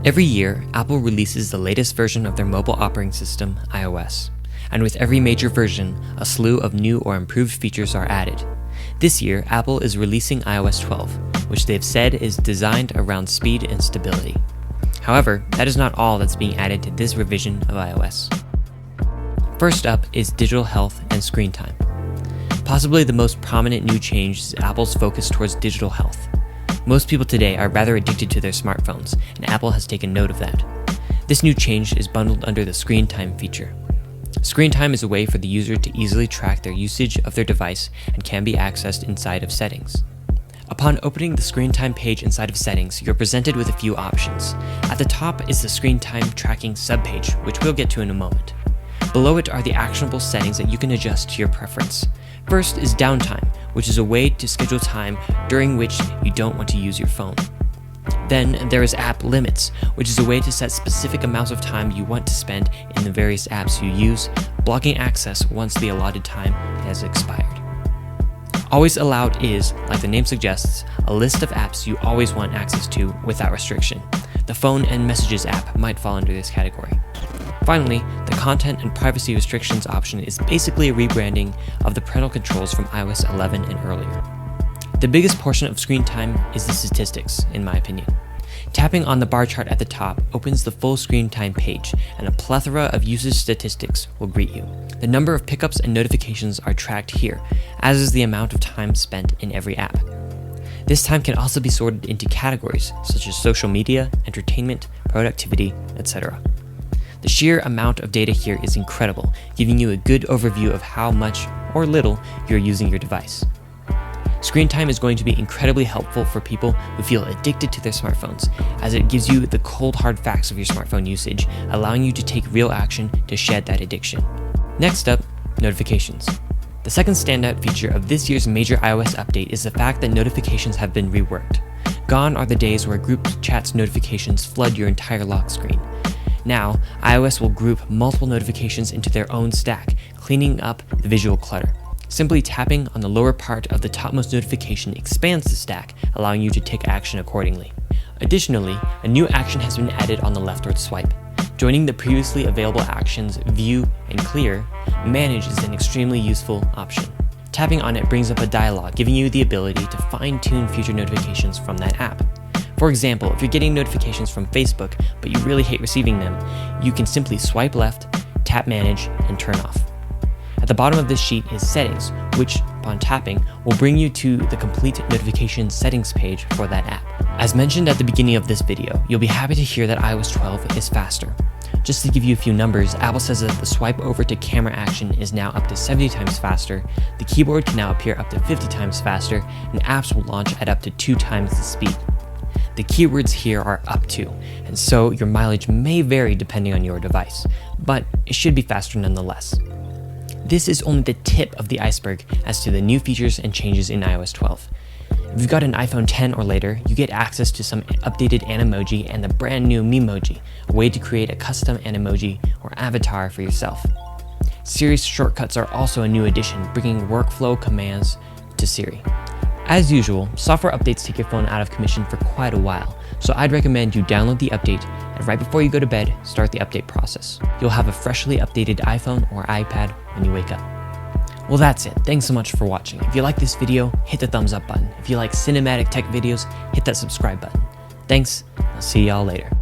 Every year, Apple releases the latest version of their mobile operating system, iOS. And with every major version, a slew of new or improved features are added. This year, Apple is releasing iOS 12, which they've said is designed around speed and stability. However, that is not all that's being added to this revision of iOS. First up is digital health and screen time. Possibly the most prominent new change is Apple's focus towards digital health. Most people today are rather addicted to their smartphones, and Apple has taken note of that. This new change is bundled under the screen time feature. Screen time is a way for the user to easily track their usage of their device and can be accessed inside of settings. Upon opening the screen time page inside of settings, you're presented with a few options. At the top is the screen time tracking subpage, which we'll get to in a moment. Below it are the actionable settings that you can adjust to your preference. First is downtime, which is a way to schedule time during which you don't want to use your phone. Then there is app limits, which is a way to set specific amounts of time you want to spend in the various apps you use, blocking access once the allotted time has expired. Always allowed is, like the name suggests, a list of apps you always want access to without restriction. The phone and messages app might fall under this category. Finally, the content and privacy restrictions option is basically a rebranding of the parental controls from iOS 11 and earlier. The biggest portion of screen time is the statistics, in my opinion. Tapping on the bar chart at the top opens the full screen time page, and a plethora of usage statistics will greet you. The number of pickups and notifications are tracked here, as is the amount of time spent in every app. This time can also be sorted into categories such as social media, entertainment, productivity, etc. The sheer amount of data here is incredible, giving you a good overview of how much or little you're using your device. Screen time is going to be incredibly helpful for people who feel addicted to their smartphones, as it gives you the cold hard facts of your smartphone usage, allowing you to take real action to shed that addiction. Next up, notifications. The second standout feature of this year's major iOS update is the fact that notifications have been reworked. Gone are the days where group chats notifications flood your entire lock screen. Now, iOS will group multiple notifications into their own stack, cleaning up the visual clutter. Simply tapping on the lower part of the topmost notification expands the stack, allowing you to take action accordingly. Additionally, a new action has been added on the leftward swipe. Joining the previously available actions View and Clear, Manage is an extremely useful option. Tapping on it brings up a dialog, giving you the ability to fine-tune future notifications from that app. For example, if you're getting notifications from Facebook, but you really hate receiving them, you can simply swipe left, tap Manage, and turn off. At the bottom of this sheet is Settings, which, upon tapping, will bring you to the complete notification settings page for that app. As mentioned at the beginning of this video, you'll be happy to hear that iOS 12 is faster. Just to give you a few numbers, Apple says that the swipe over to camera action is now up to 70 times faster, the keyboard can now appear up to 50 times faster, and apps will launch at up to 2 times the speed. The keywords here are up to, and so your mileage may vary depending on your device, but it should be faster nonetheless. This is only the tip of the iceberg as to the new features and changes in iOS 12. If you've got an iPhone 10 or later, you get access to some updated Animoji and the brand new Memoji, a way to create a custom Animoji or avatar for yourself. Siri's shortcuts are also a new addition, bringing workflow commands to Siri. As usual, software updates take your phone out of commission for quite a while, so I'd recommend you download the update and right before you go to bed, start the update process. You'll have a freshly updated iPhone or iPad when you wake up. Well, that's it. Thanks so much for watching. If you like this video, hit the thumbs up button. If you like cinematic tech videos, hit that subscribe button. Thanks. I'll see y'all later.